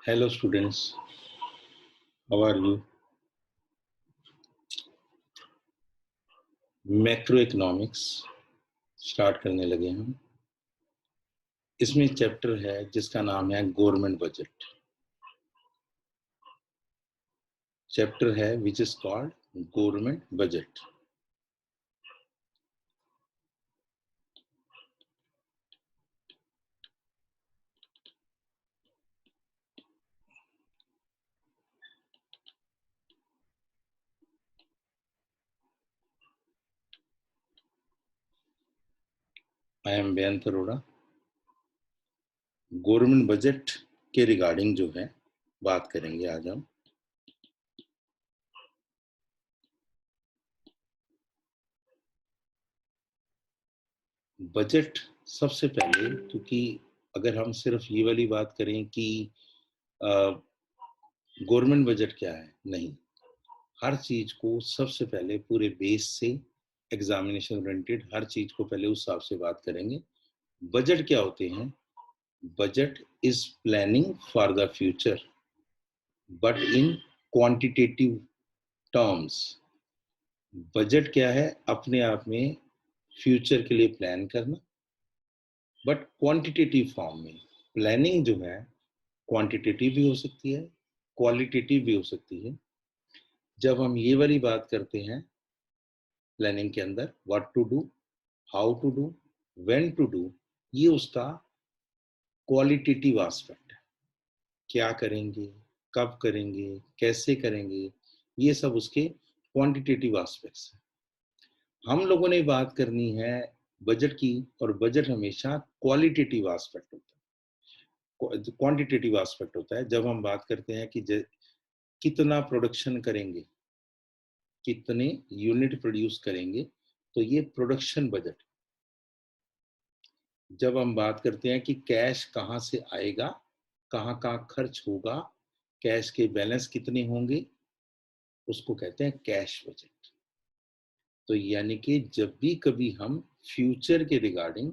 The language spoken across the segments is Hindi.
Hello students, how are you? Macro economics start करने लगे हम। इसमें चैप्टर है जिसका नाम है गवर्नमेंट बजट। चैप्टर है which is called government budget. I am Beant Arora. Government budget के रिगार्डिंग जो है बात करेंगे आज हम। बजट सबसे पहले, क्योंकि अगर हम सिर्फ ये वाली बात करें कि गवर्नमेंट बजट क्या है, नहीं, हर चीज को सबसे पहले पूरे बेस से एग्जामिनेशन ओरिएंटेड हर चीज को पहले उस हिसाब से बात करेंगे। बजट क्या होते हैं? Budget is planning for the future but in quantitative terms. Budget क्या है? अपने आप में फ्यूचर के लिए प्लान करना, बट क्वांटिटेटिव फॉर्म में। प्लानिंग जो है क्वांटिटेटिव भी हो सकती है, क्वालिटेटिव भी हो सकती है। जब हम ये वाली बात करते हैं प्लानिंग के अंदर, what to do, how to do, when to do, ये उसका क्वालिटेटिव एस्पेक्ट है। क्या करेंगे, कब करेंगे, कैसे करेंगे, ये सब उसके क्वांटिटेटिव एस्पेक्ट्स हैं। हम लोगों ने बात करनी है बजट की, और बजट हमेशा क्वालिटेटिव एस्पेक्ट होता है, क्वांटिटेटिव एस्पेक्ट होता है। जब हम बात करते हैं कि कितना प्रोडक्शन करेंगे, कितने यूनिट प्रोड्यूस करेंगे, तो ये प्रोडक्शन बजट। जब हम बात करते हैं कि कैश कहाँ से आएगा, कहाँ कहाँ खर्च होगा, कैश के बैलेंस कितने होंगे, उसको कहते हैं कैश बजट। तो यानी कि जब भी कभी हम फ्यूचर के रिगार्डिंग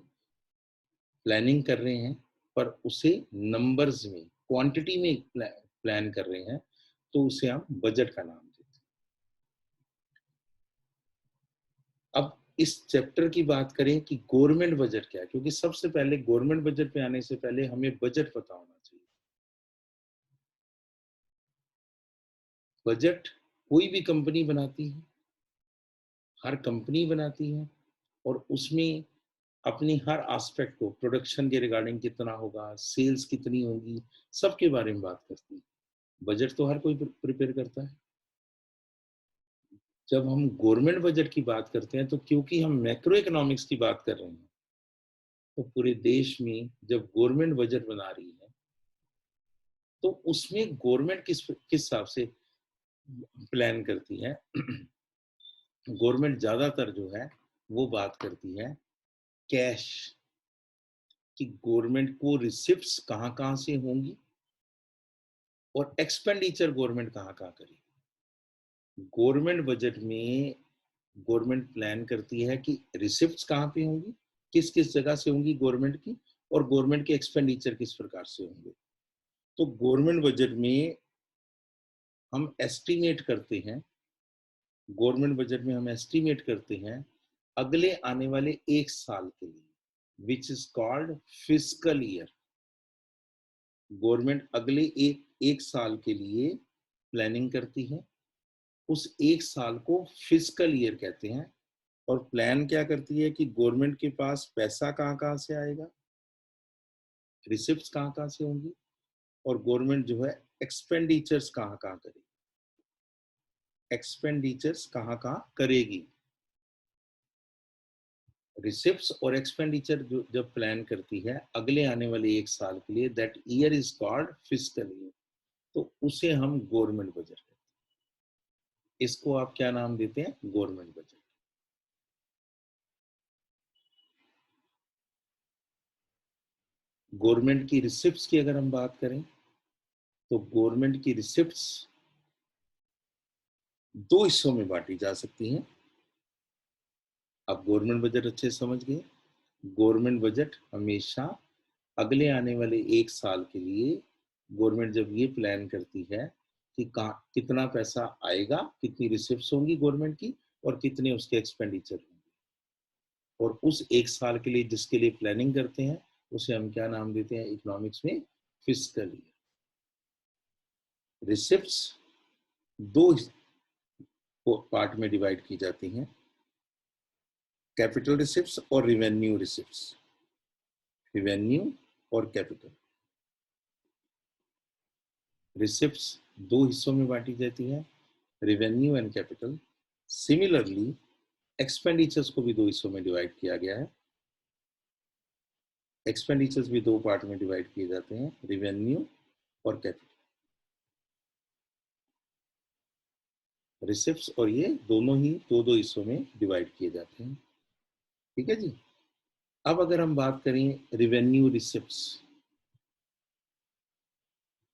प्लानिंग कर रहे हैं, पर उसे नंबर्स में, क्वांटिटी में प्लान कर रहे हैं, तो उसे हम बजट का नाम देते हैं। अब इस चैप्टर की बात करें कि गवर्नमेंट बजट क्या है, क्योंकि सबसे पहले गवर्नमेंट बजट पे आने से पहले हमें बजट पता होना चाहिए। बजट कोई भी कंपनी बनाती है, हर कंपनी बनाती है, और उसमें अपनी हर एस्पेक्ट को, प्रोडक्शन के रिगार्डिंग कितना होगा, सेल्स कितनी होगी, सबके बारे में बात करती है। बजट तो हर कोई प्रिपेयर करता है। जब हम गवर्नमेंट बजट की बात करते हैं, तो क्योंकि हम मैक्रो इकोनॉमिक्स की बात कर रहे हैं, तो पूरे देश में जब गवर्नमेंट बजट बना रही है, तो उसमें गवर्नमेंट किस हिसाब से प्लान करती है। गवर्नमेंट ज्यादातर जो है वो बात करती है कैश, कि गवर्नमेंट को रिसिप्ट्स कहाँ कहाँ से होंगी और एक्सपेंडिचर गवर्नमेंट कहाँ कहाँ करेगी। गवर्नमेंट बजट में गवर्नमेंट प्लान करती है कि रिसिप्ट्स कहाँ पे होंगी, किस किस जगह से होंगी गवर्नमेंट की, और गवर्नमेंट के एक्सपेंडिचर किस प्रकार से होंगे। तो गवर्नमेंट बजट में हम एस्टिमेट करते हैं, गवर्नमेंट बजट में हम एस्टिमेट करते हैं अगले आने वाले एक साल के लिए, which is called fiscal year. Government अगले एक साल के लिए प्लानिंग करती है, उस एक साल को फिस्कल ईयर कहते हैं। और प्लान क्या करती है कि गवर्नमेंट के पास पैसा कहाँ कहाँ से आएगा, रिसिप्ट्स कहाँ कहाँ से होंगी, और गवर्नमेंट जो है एक्सपेंडिचर्स कहाँ कहाँ करेगी, एक्सपेंडिचर्स कहाँ कहाँ करेगी। रिसिप्ट्स और एक्सपेंडिचर जो जब प्लान करती है अगले आने वाले एक साल के लिए, that year is called fiscal year. तो उसे हम गवर्नमेंट बजट कहते हैं। इसको आप क्या नाम देते हैं? Government budget. गवर्नमेंट की रिसिप्ट्स की अगर हम बात करें, तो गवर्नमेंट की रिसिप्ट्स दो हिस्सों में बांटी जा सकती हैं। आप गवर्नमेंट बजट अच्छे से समझ गए। गवर्नमेंट बजट हमेशा अगले आने वाले एक साल के लिए गवर्नमेंट जब ये प्लान करती है कि कहाँ कितना पैसा आएगा, कितनी रिसिप्ट्स होंगी गवर्नमेंट की और कितने उसके एक्सपेंडिचर होंगे, और उस एक साल के लिए जिसके लिए प्लानिंग करते हैं उसे हम क्या नाम देते हैं इकोनॉमिक्स में, फिस्कल ईयर। रिसिप्ट्स दो पार्ट में डिवाइड की जाती हैं, कैपिटल रिसिप्ट्स और रिवेन्यू रिसिप्ट्स। रिवेन्यू और कैपिटल रिसिप्ट्स दो हिस्सों में बांटी जाती है, revenue and capital. Similarly expenditures को भी दो हिस्सों में डिवाइड किया गया है। एक्सपेंडिचर्स भी दो पार्ट में डिवाइड किए जाते हैं, रेवेन्यू और कैपिटल। रिसिप्ट्स और ये दोनों ही दो दो हिस्सों में डिवाइड किए जाते हैं। ठीक है जी। अब अगर हम बात करें revenue receipts,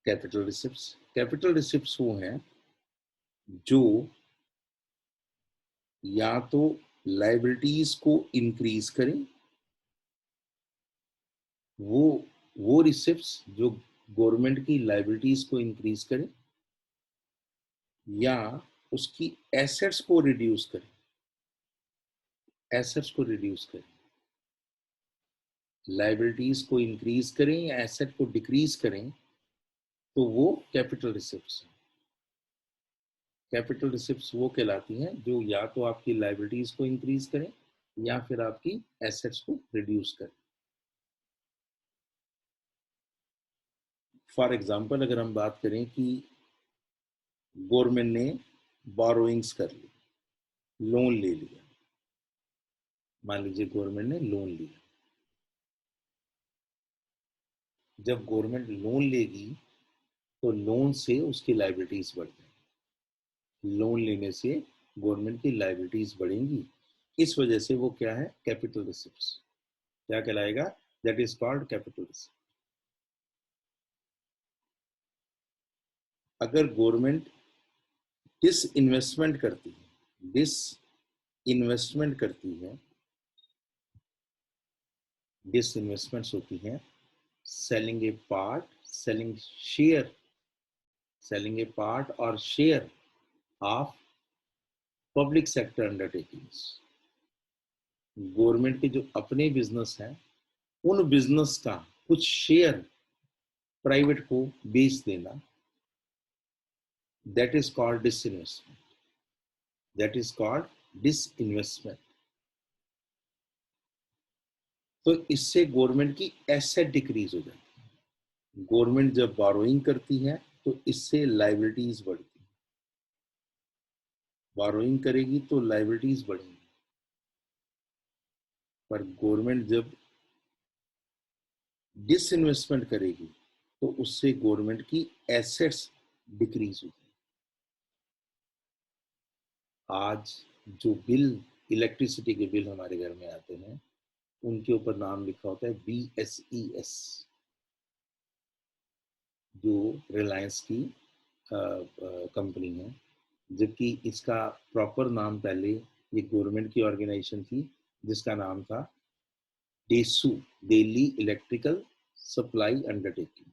capital receipts. Capital receipts वो हैं जो या तो लायबिलिटीज को इंक्रीज करें, वो रिसिप्ट्स जो गवर्नमेंट की लायबिलिटीज को इंक्रीज करें या उसकी एसेट्स को रिड्यूस करें, एसेट्स को रिड्यूस करें। लायबिलिटीज को इंक्रीज करें या एसेट को डिक्रीज करें तो वो कैपिटल रिसिप्ट्स हैं। कैपिटल रिसिप्ट्स वो कहलाती हैं जो या तो आपकी लायबिलिटीज को इंक्रीज करें या फिर आपकी एसेट्स को रिड्यूस करें। फॉर एग्जाम्पल अगर हम बात करें कि गवर्नमेंट ने बोरोइंग्स कर ली, लोन ले लिया, मान लीजिए गवर्नमेंट ने लोन लिया। जब गवर्नमेंट लोन लेगी तो लोन से उसकी लायबिलिटीज बढ़ जाएंगी, लोन लेने से गवर्नमेंट की लायबिलिटीज बढ़ेंगी। इस वजह से वो क्या है, कैपिटल रिसिप्ट्स। क्या कहलाएगा, that is called capital receipt. अगर गवर्नमेंट डिस इन्वेस्टमेंट करती है, डिस इन्वेस्टमेंट करती है, डिस इन्वेस्टमेंट्स होती हैं selling a part, selling share, selling a part or share of public sector undertakings। Government के जो अपने बिजनेस हैं उन बिजनेस का कुछ शेयर प्राइवेट को बेच देना, that is called disinvestment. That is called disinvestment. तो इससे गवर्नमेंट की एसेट डिक्रीज हो जाती है। गवर्नमेंट जब बोरोइंग करती है तो इससे लायबिलिटीज बढ़ती है, बोरोइंग करेगी तो लायबिलिटीज बढ़ेंगी। पर गवर्नमेंट जब डिसइन्वेस्टमेंट करेगी तो उससे गवर्नमेंट की एसेट्स डिक्रीज होगी। आज जो बिल, इलेक्ट्रिसिटी के बिल हमारे घर में आते हैं उनके ऊपर नाम लिखा होता है BSES, जो रिलायंस की कंपनी है, जबकि इसका प्रॉपर नाम पहले ये गवर्नमेंट की ऑर्गेनाइजेशन थी जिसका नाम था DESU, Delhi electrical supply undertaking.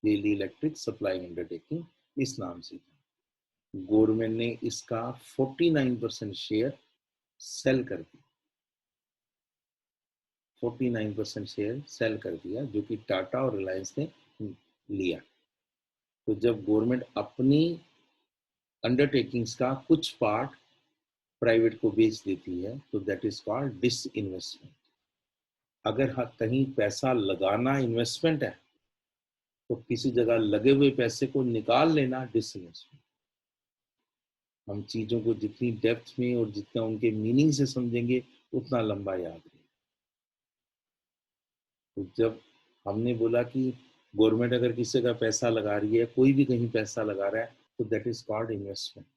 Delhi electric supply undertaking इस नाम से था। गवर्नमेंट ने इसका 49% शेयर सेल कर दिया, 49% शेयर सेल कर दिया, जो कि टाटा और रिलायंस ने लिया। तो जब गवर्नमेंट अपनी अंडरटेकिंग्स का कुछ पार्ट प्राइवेट को बेच देती है तो that is called disinvestment. अगर कहीं पैसा लगाना इन्वेस्टमेंट है तो किसी जगह लगे हुए पैसे को निकाल लेना डिस इन्वेस्टमेंट। हम चीजों को जितनी डेप्थ में और जितना उनके मीनिंग से समझेंगे उतना लंबा याद रहेगा। तो जब हमने बोला कि गवर्नमेंट अगर किसी का पैसा लगा रही है, कोई भी कहीं पैसा लगा रहा है तो दैट इज कॉल्ड इन्वेस्टमेंट।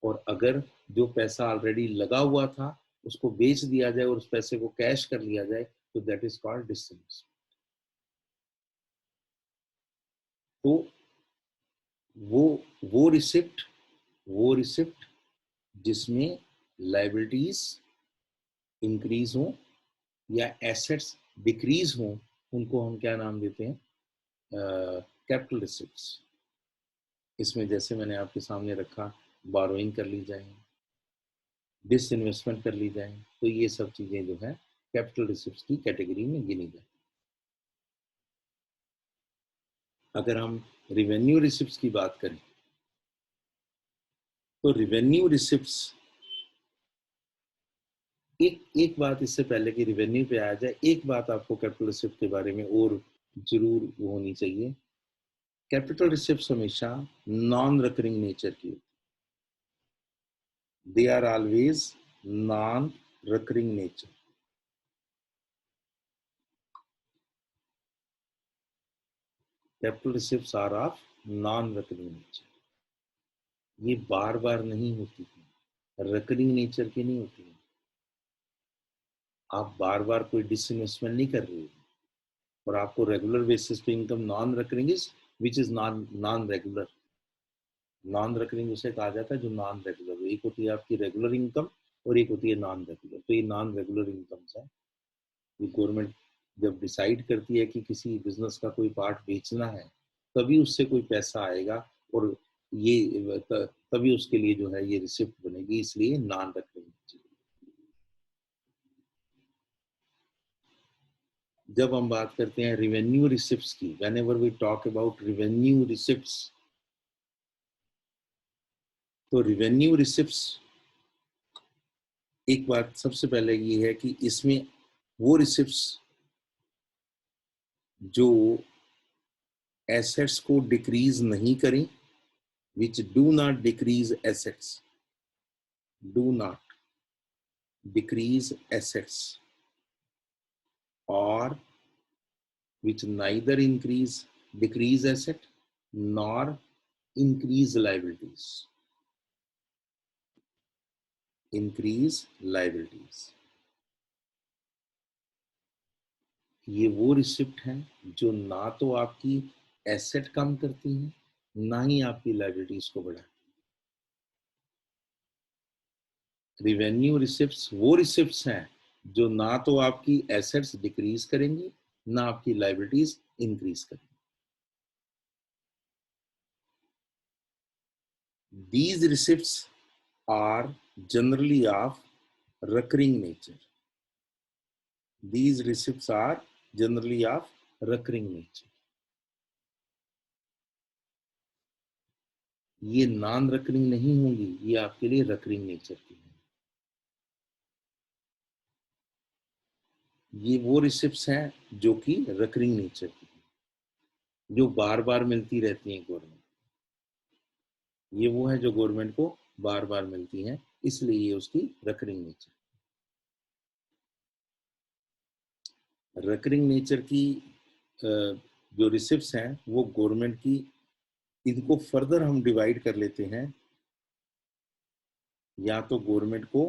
और अगर जो पैसा ऑलरेडी लगा हुआ था उसको बेच दिया जाए और उस पैसे को कैश कर लिया जाए तो दैट इज कॉल्ड डिसइन्वेस्टमेंट। तो वो वो रिसिप्ट वो रिसिप्ट जिसमें लायबिलिटीज इंक्रीज हो या एसेट्स डिक्रीज हो उनको हम क्या नाम देते हैं, कैपिटल रिसिप्ट्स, इसमें जैसे मैंने आपके सामने रखा, बारोइंग कर ली जाए, डिसइन्वेस्टमेंट कर ली जाए, तो ये सब चीजें जो है कैपिटल रिसिप्ट्स की कैटेगरी में गिनी जाए। अगर हम रिवेन्यू रिसिप्ट्स की बात करें तो रिवेन्यू रिसिप्ट्स, एक बात इससे पहले कि रिवेन्यू पे आ जाए, एक बात आपको कैपिटल रिसिप्ट के बारे में और जरूर होनी चाहिए। कैपिटल रिसिप्ट्स हमेशा नॉन रिकरिंग नेचर की होती, they are always non recurring nature. Capital receipts are of non recurring nature, ये बार बार नहीं होती है, रिकरिंग नेचर की नहीं होती है। आप बार बार कोई डिसइन्वेस्टमेंट नहीं कर रहे हो और आपको रेगुलर बेसिस पे income non recurring is which is non regular. Non recurring उसे कहा जाता है जो नॉन रेगुलर, एक होती है आपकी रेगुलर इनकम और एक होती है नॉन रेगुलर। तो ये नॉन रेगुलर इनकम्स है। ये गवर्नमेंट जब डिसाइड करती है कि किसी बिजनेस का कोई पार्ट बेचना है, तभी उससे कोई पैसा आएगा और ये तभी उसके लिए जो है ये रिसिप्ट बनेगी, इसलिए नॉन रिकरिंग। जब हम बात करते हैं रिवेन्यू रिसिप्ट्स की, whenever we talk about revenue receipts, तो रिवेन्यू रिसिप्ट्स एक बात सबसे पहले ये है कि इसमें वो रिसिप्ट्स जो एसेट्स को डिक्रीज नहीं करें, which do not decrease assets, do not decrease assets, और which neither decrease asset nor increase liabilities. Increase liabilities, ये वो रिसिप्ट हैं जो ना तो आपकी एसेट कम करती हैं, ना ही आपकी लाइबिलिटीज को बढ़ाती। रिवेन्यू रिसिप्ट्स वो रिसिप्ट्स हैं जो ना तो आपकी एसेट्स डिक्रीज करेंगी, ना आपकी लाइबिलिटीज इंक्रीज करेंगी। These receipts are generally of recurring nature. These receipts are generally of recurring nature. ये नॉन रिकरिंग नहीं होंगी, ये आपके लिए रिकरिंग नेचर की है। ये वो रिसिप्ट्स हैं जो कि रिकरिंग नेचर की है, जो बार बार मिलती रहती हैं गवर्नमेंट। ये वो है जो गवर्नमेंट को बार बार मिलती हैं, इसलिए ये उसकी रिकरिंग नेचर। रिकरिंग नेचर की जो रिसिप्ट्स हैं वो गवर्नमेंट की, इनको फर्दर हम डिवाइड कर लेते हैं। या तो गवर्नमेंट को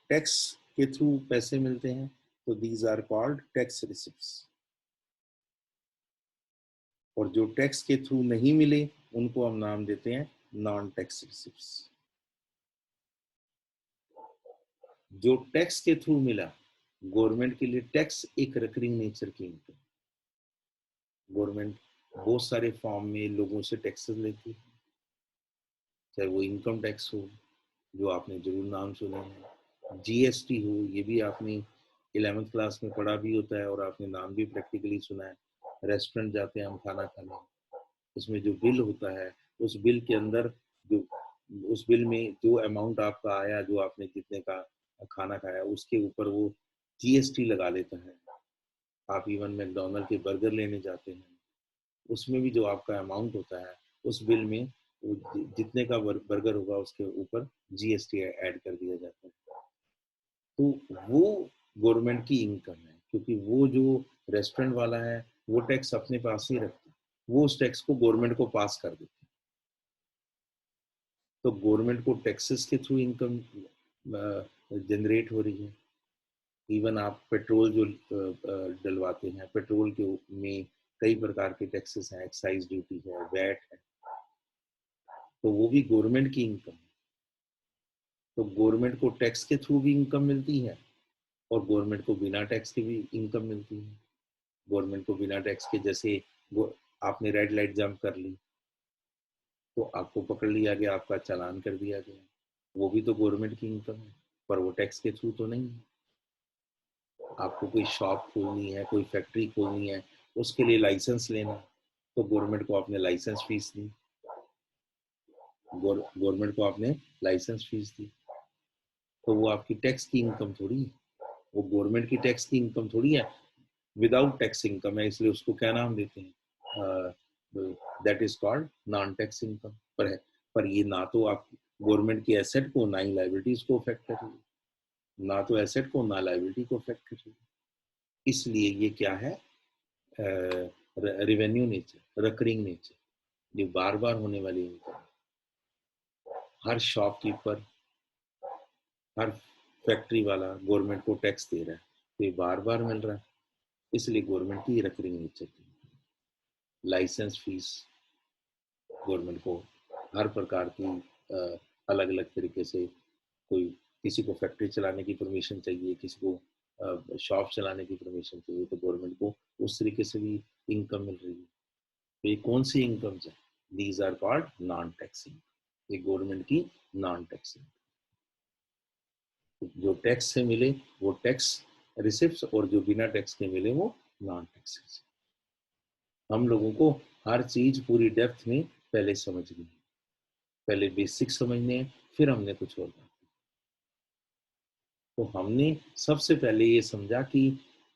टैक्स के थ्रू पैसे मिलते हैं, तो these are called tax receipts, और जो टैक्स के थ्रू नहीं मिले उनको हम नाम देते हैं नॉन टैक्स रिसिप्ट्स। जो टैक्स के थ्रू मिला, गवर्नमेंट के लिए टैक्स एक रिकरिंग नेचर की इनकम। गवर्नमेंट बहुत सारे फॉर्म में लोगों से टैक्सेस लेती है, चाहे वो इनकम टैक्स हो जो आपने जरूर नाम सुना है, जीएसटी हो, ये भी आपने 11th क्लास में पढ़ा भी होता है और आपने नाम भी प्रैक्टिकली सुना है। रेस्टोरेंट जाते हैं हम खाना खाने, उसमें जो बिल होता है, उस बिल के अंदर जो उस बिल में जो अमाउंट आपका आया, जो आपने जितने का खाना खाया, उसके ऊपर वो जीएसटी लगा लेता है। आप इवन मैकडोनल्ड के बर्गर लेने जाते हैं, उसमें भी जो आपका अमाउंट होता है उस बिल में जितने का बर्गर होगा उसके ऊपर जीएसटी ऐड कर दिया जाता है। तो वो गवर्नमेंट की इनकम है, क्योंकि वो जो रेस्टोरेंट वाला है वो टैक्स अपने पास ही रखता है, वो उस टैक्स को गवर्नमेंट को पास कर देता है। तो गवर्नमेंट को टैक्सेस के थ्रू इनकम जनरेट हो रही है। इवन आप पेट्रोल जो डलवाते हैं, पेट्रोल के में कई प्रकार के टैक्सेस हैं, एक्साइज ड्यूटी है, वैट है, तो वो भी गवर्नमेंट की इनकम है। तो गवर्नमेंट को टैक्स के थ्रू भी इनकम मिलती है और गवर्नमेंट को बिना टैक्स के भी इनकम मिलती है। गवर्नमेंट को बिना टैक्स के, जैसे वो आपने रेड लाइट जंप कर ली तो आपको पकड़ लिया गया, आपका चालान कर दिया गया, वो भी तो गवर्नमेंट की इनकम है, पर वो टैक्स के थ्रू तो नहीं है। आपको कोई शॉप खोलनी है, कोई फैक्ट्री खोलनी है, उसके लिए लाइसेंस लेना, तो गवर्नमेंट को आपने लाइसेंस फीस दी, गवर्नमेंट को आपने लाइसेंस फीस दी, तो वो आपकी टैक्स की इनकम थोड़ी है, वो गवर्नमेंट की टैक्स की इनकम थोड़ी है, विदाउट टैक्स इनकम है, इसलिए उसको क्या नाम देते हैं, that is called non tax income. पर ये ना तो आप गवर्नमेंट की एसेट को ना ही लाइबिलिटीज को अफेक्ट कर रही है, ना तो एसेट को ना लाइबिलिटी को अफेक्ट कर रही है, इसलिए ये क्या है, रेवेन्यू नेचर, रिकरिंग नेचर, ये बार बार होने वाली इनकम। हर शॉपकीपर, हर फैक्ट्री वाला गवर्नमेंट को टैक्स दे रहा है, तो ये बार बार मिल रहा है, इसलिए गवर्नमेंट की रिकरिंग नेचर की लाइसेंस फीस गवर्नमेंट को हर प्रकार की अलग अलग तरीके से, कोई किसी को फैक्ट्री चलाने की परमिशन चाहिए, किसी को शॉप चलाने की परमिशन चाहिए, तो गवर्नमेंट को उस तरीके से भी इनकम मिल रही है। तो ये कौन सी इनकम है, these are called non tax income, ये गवर्नमेंट की नॉन टैक्स इनकम। जो टैक्स से मिले वो टैक्स रिसिप्ट्स, और जो बिना टैक्स के मिले वो नॉन टैक्स। हम लोगों को हर चीज पूरी डेप्थ में पहले समझनी है, पहले बेसिक समझने हैं, फिर हमने कुछ और बात। तो हमने सबसे पहले ये समझा कि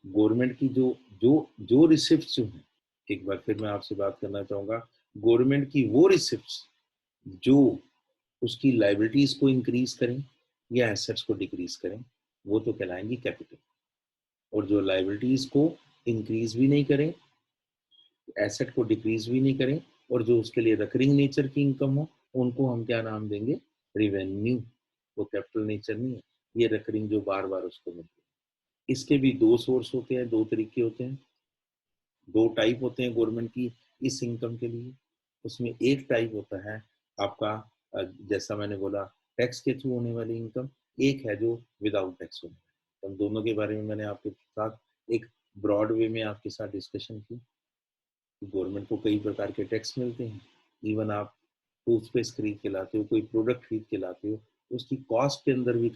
गवर्नमेंट की जो जो जो रिसिप्ट्स जो हैं, एक बार फिर मैं आपसे बात करना चाहूंगा, गवर्नमेंट की वो रिसिप्ट्स जो उसकी लाइबिलिटीज को इंक्रीज करें या एसेट्स को डिक्रीज करें, वो तो कहलाएंगी कैपिटल, और जो लाइबिलिटीज को इंक्रीज भी नहीं करें, एसेट को डिक्रीज भी नहीं करें, और जो उसके लिए रिकरिंग नेचर की इनकम हो, उनको हम क्या नाम देंगे, रिवेन्यू। वो कैपिटल नेचर नहीं है, ये रिकरिंग जो बार बार उसको मिलती है। इसके भी दो सोर्स होते हैं, दो तरीके होते हैं, दो टाइप होते हैं गवर्नमेंट की इस इनकम के लिए। उसमें एक टाइप होता है आपका, जैसा मैंने बोला, टैक्स के थ्रू होने वाली इनकम, एक है जो विदाउट टैक्स होने वाली। दोनों के बारे में मैंने आपके साथ एक ब्रॉड वे में आपके साथ डिस्कशन की। गवर्नमेंट को कई प्रकार के टैक्स मिलते हैं, इवन आप टूथपेस्ट खरीद के लाते हो, कोई प्रोडक्ट खरीद के लाते हो, उसकी कॉस्ट के अंदर भी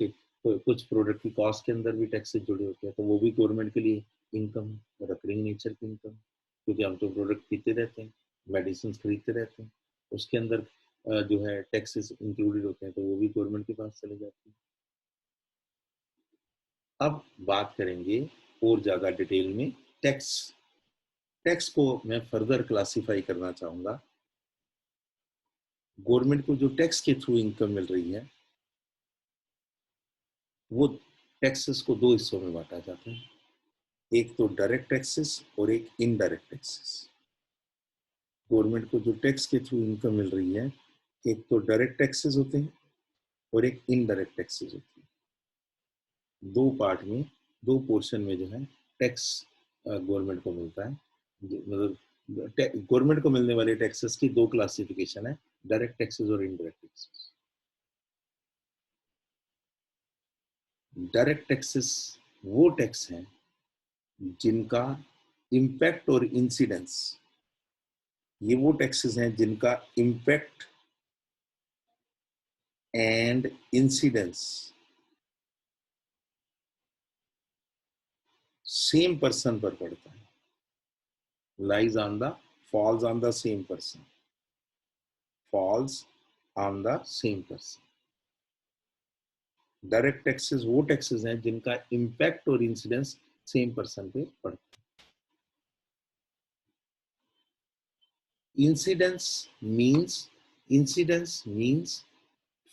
कुछ प्रोडक्ट की कॉस्ट के अंदर भी टैक्सेस जुड़े होते हैं, तो वो भी गवर्नमेंट के लिए इनकम है, रिकरिंग नेचर की इनकम, क्योंकि हम तो प्रोडक्ट पीते रहते हैं, मेडिसिन खरीदते रहते हैं, उसके अंदर जो है टैक्सेस इंक्लूडेड होते हैं, तो वो भी गवर्नमेंट के पास चले जाते हैं। अब बात करेंगे और ज़्यादा डिटेल में टैक्स। टैक्स को मैं फर्दर क्लासिफाई करना चाहूँगा। गवर्नमेंट को जो टैक्स के थ्रू इनकम मिल रही है, वो टैक्सेस को दो हिस्सों में बांटा जाता है, एक तो डायरेक्ट टैक्सेस और एक इनडायरेक्ट टैक्सेस। गवर्नमेंट को जो टैक्स के थ्रू इनकम मिल रही है, एक तो डायरेक्ट टैक्सेस होते हैं और एक इनडायरेक्ट टैक्सेस होती है। दो पार्ट में, दो पोर्शन में जो है टैक्स गवर्नमेंट को मिलता है। मतलब गवर्नमेंट को मिलने वाले टैक्सेस की दो क्लासिफिकेशन है, डायरेक्ट टैक्सेस और इनडायरेक्ट टैक्सेस। डायरेक्ट टैक्सेस वो टैक्स हैं जिनका इम्पैक्ट और इंसिडेंस, ये वो टैक्सेस हैं जिनका impact and incidence same person पर पड़ता है, lies on the, falls on the same person, falls on the same person. Direct taxes वो टैक्सेस हैं जिनका इम्पैक्ट और इंसिडेंस सेम पर्सन पे पड़ता है। इंसिडेंस मीन्स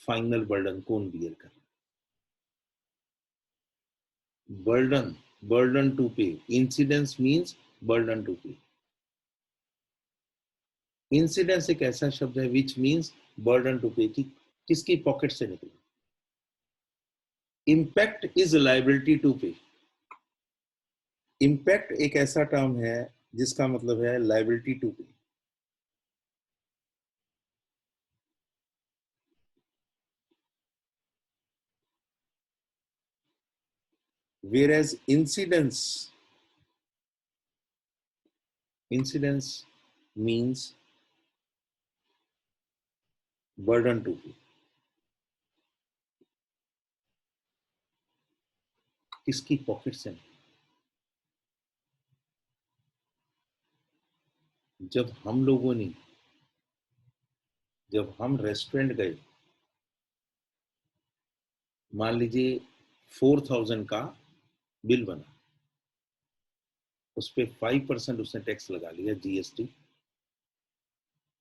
फाइनल बर्डन कौन बियर कर, burden, burden to pay. Incidence means burden to pay. Incidence एक ऐसा शब्द है विच मीन्स बर्डन टू पे, कि किसकी पॉकेट से निकले। Impact is liability to pay. Impact एक ऐसा टर्म है जिसका मतलब है liability to pay. Whereas incidence means burden to pay. किसकी पॉकेट से? जब हम लोगों ने, जब हम रेस्टोरेंट गए, मान लीजिए 4000 का बिल बना, उस पर 5% उसने टैक्स लगा लिया, जीएसटी,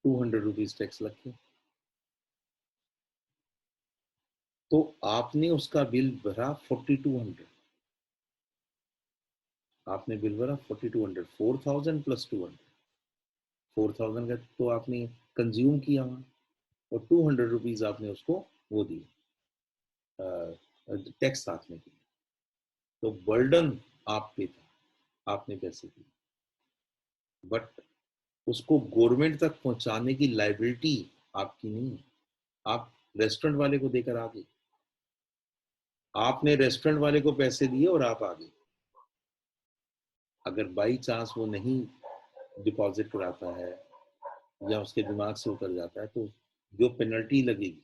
200 रुपीज टैक्स लग के, तो आपने उसका बिल भरा 4200। आपने बिल भरा 4200, 4000 प्लस 200, 4000 का तो आपने कंज्यूम किया वहां, और 200 रुपीज आपने उसको वो दिए, टैक्स साथ में दिया। तो बर्डन आप पे था, आपने पैसे दिए, बट उसको गवर्नमेंट तक पहुंचाने की लाइबिलिटी आपकी नहीं है। आप रेस्टोरेंट वाले को देकर आ गए, आपने रेस्टोरेंट वाले को पैसे दिए और आप आ गए। अगर बाई चांस वो नहीं डिपॉजिट कराता है या उसके दिमाग से उतर जाता है, तो जो पेनल्टी लगेगी,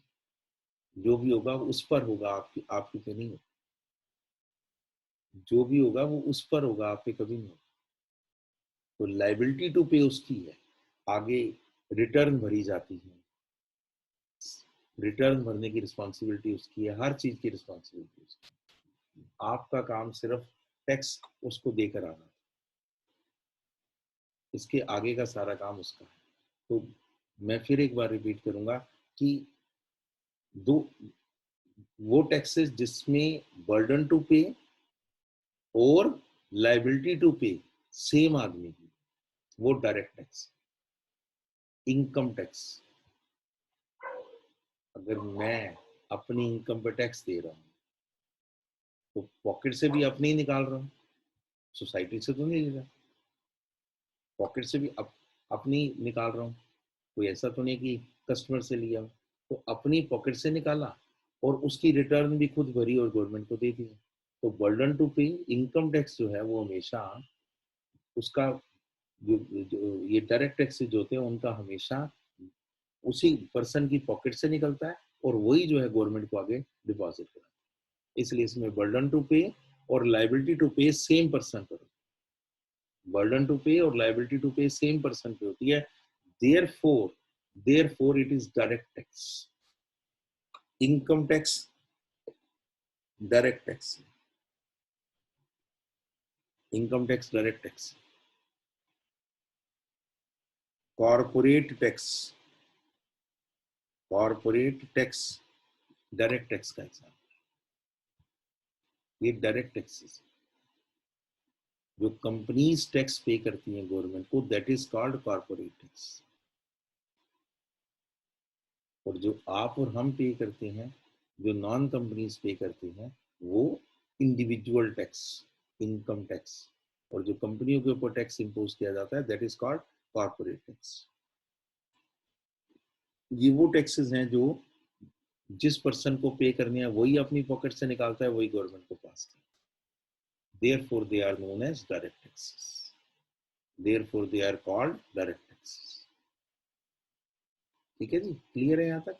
जो भी होगा उस पर होगा, आपकी पे नहीं होगा। जो भी होगा वो उस पर होगा, आप पे कभी नहीं होगा। तो लाइबिलिटी टू पे उसकी है, आगे रिटर्न भरी जाती है, रिटर्न भरने की रिस्पॉन्सिबिलिटी उसकी है, हर चीज की रिस्पॉन्सिबिलिटी उसकी। आपका काम सिर्फ टैक्स उसको देकर आना, इसके आगे का सारा काम उसका है। तो मैं फिर एक बार रिपीट करूंगा कि दो, वो टैक्सेस जिसमें बर्डन टू पे और लाइबिलिटी टू पे सेम आदमी की, वो डायरेक्ट टैक्स। इनकम टैक्स, अगर मैं अपनी इनकम पर टैक्स दे रहा हूँ, तो पॉकेट से भी अपने ही निकाल रहा हूँ, सोसाइटी से तो नहीं ले रहा। पॉकेट से भी अपनी निकाल रहा हूँ, कोई ऐसा तो नहीं कि कस्टमर से लिया। तो अपनी पॉकेट से निकाला और उसकी रिटर्न भी खुद भरी और गवर्नमेंट को दे दिया। तो बर्डन टू पे इनकम टैक्स जो है वो हमेशा उसका, जो ये डायरेक्ट टैक्सेस जो होते हैं उनका हमेशा उसी पर्सन की पॉकेट से निकलता है, और वही जो है गवर्नमेंट को आगे डिपॉजिट करता है। इसलिए इसमें बर्डन टू पे और लाइबिलिटी टू पे सेम पर्सन पर, बर्डन टू पे और लाइबिलिटी टू पे सेम पर्सन पे होती है। Therefore it is direct tax. Income tax direct tax, income tax direct tax. Corporate tax, corporate tax direct tax का हिसाब, ये डायरेक्ट टैक्सेस जो कंपनीज टैक्स पे करती हैं गवर्नमेंट को, that is called corporate tax. और जो आप और हम पे करते हैं, जो नॉन कंपनीज पे करते हैं, वो इंडिविजुअल टैक्स, इनकम टैक्स। और जो कंपनियों के ऊपर टैक्स इंपोज किया जाता है, that is called corporate tax. ये वो टैक्सेस हैं जो जिस पर्सन को पे करने हैं वही अपनी पॉकेट से निकालता है, वही गवर्नमेंट को पास करता है। Therefore they are known as direct taxes, therefore they are called direct taxes. ठीक है जी, क्लियर है यहाँ तक?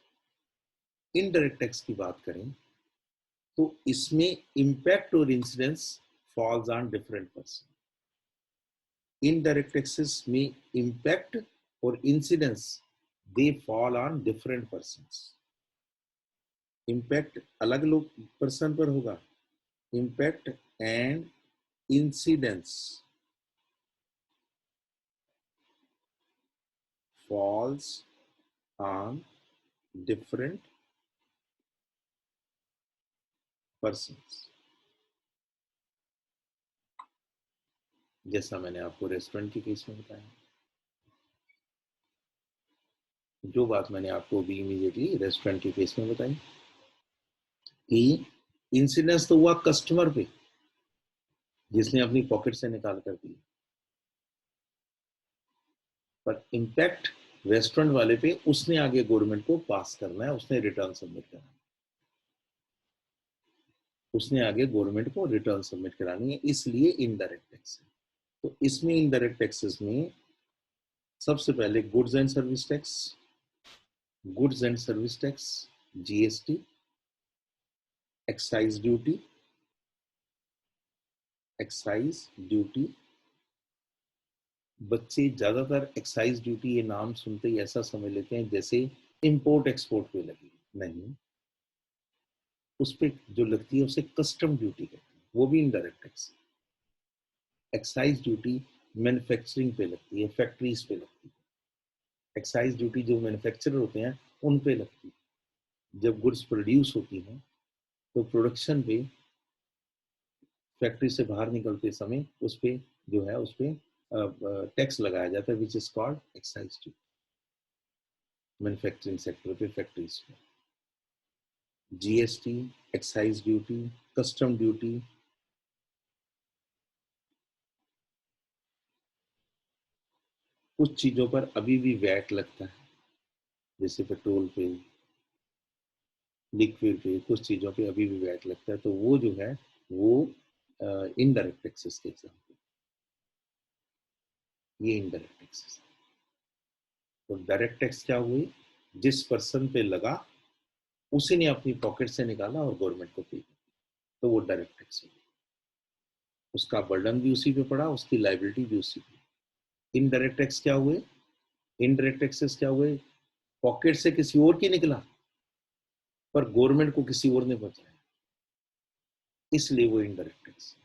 इनडायरेक्ट टैक्स की बात करें तो इसमें इम्पैक्ट और incidence falls on different person. Indirect taxes में इम्पैक्ट और incidence they fall on different persons. Impact अलग लोग पर्सन पर होगा, impact and incidence falls on different persons। जैसा मैंने आपको रेस्टोरेंट के केस में बताया, जो बात मैंने आपको भी इमीडिएटली रेस्टोरेंट के केस में बताई कि इंसिडेंस तो हुआ कस्टमर पे, जिसने अपनी पॉकेट से निकाल कर दिया, पर इम्पैक्ट रेस्टोरेंट वाले पे, उसने आगे गवर्नमेंट को पास करना है, उसने रिटर्न सबमिट करना है, उसने आगे गवर्नमेंट को रिटर्न सबमिट करानी है, इसलिए इनडायरेक्ट टैक्स है। तो इसमें इनडायरेक्ट टैक्सेस में सबसे पहले goods and service tax, GST, excise duty. बच्चे ज्यादातर एक्साइज ड्यूटी ये नाम सुनते ही ऐसा समझ लेते हैं जैसे इंपोर्ट एक्सपोर्ट पे लगी। नहीं, उस पे जो लगती है उसे कस्टम ड्यूटी कहते हैं, वो भी indirect tax. Excise duty manufacturing पे लगती है, फैक्ट्रीज पे लगती है। एक्साइज ड्यूटी जो मैन्युफैक्चरर होते हैं उन पे लगती है। जब गुड्स प्रोड्यूस होती हैं तो प्रोडक्शन पे, फैक्ट्री से बाहर निकलते समय उस पे जो है उस पे टैक्स लगाया जाता है, which is called excise duty. Manufacturing sector पे, फैक्ट्रीज पे GST, excise duty, custom duty. कुछ चीजों पर अभी भी वैट लगता है, जैसे पेट्रोल पे, लिक्विड पे, कुछ चीजों पे अभी भी वैट लगता है, तो वो जो है वो इनडायरेक्ट टैक्सेस के एग्जाम्पल, ये इनडायरेक्ट टैक्सेस। तो डायरेक्ट टैक्स क्या हुई, जिस पर्सन पे लगा उसी ने अपनी पॉकेट से निकाला और गवर्नमेंट को पे, तो वो डायरेक्ट टैक्स हुई। उसका बर्डन भी उसी पे पड़ा, उसकी लाइबिलिटी भी उसी पे। इनडायरेक्ट टैक्स क्या हुए, इनडायरेक्ट टैक्सेस क्या हुए, पॉकेट से किसी और की निकला पर गवर्नमेंट को किसी और ने बचाया, इसलिए वो indirect tax.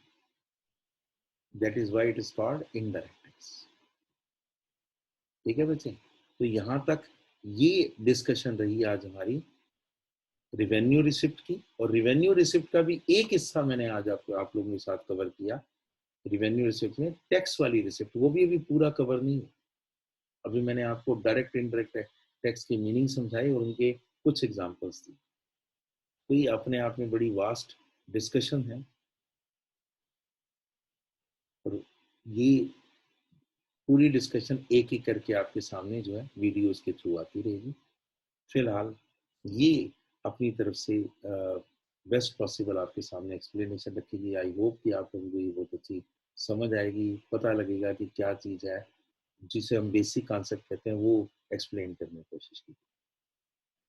That is why it is called indirect tax. ठीक है बच्चे, तो यहां तक ये डिस्कशन रही आज हमारी रिवेन्यू रिसिप्ट की। और रिवेन्यू रिसिप्ट का भी एक हिस्सा मैंने आज आप लोगों के साथ कवर किया। रिवेन्यू रिसिप्ट में टैक्स वाली रिसिप्ट, वो भी अभी पूरा कवर नहीं है। अभी मैंने आपको डायरेक्ट इनडायरेक्ट टैक्स की मीनिंग समझाई और उनके कुछ एग्जांपल्स दी। तो ये अपने आप में बड़ी वास्ट डिस्कशन है और ये पूरी डिस्कशन एक एक करके आपके सामने जो है वीडियोस के थ्रू आती रहेगी। फिलहाल ये अपनी तरफ से बेस्ट पॉसिबल आपके सामने एक्सप्लेनेशन रखेगी। आई होप कि आप लोगों को ये बहुत अच्छी समझ आएगी, पता लगेगा कि क्या चीज़ है जिसे हम बेसिक कॉन्सेप्ट कहते हैं वो एक्सप्लेन करने की कोशिश की।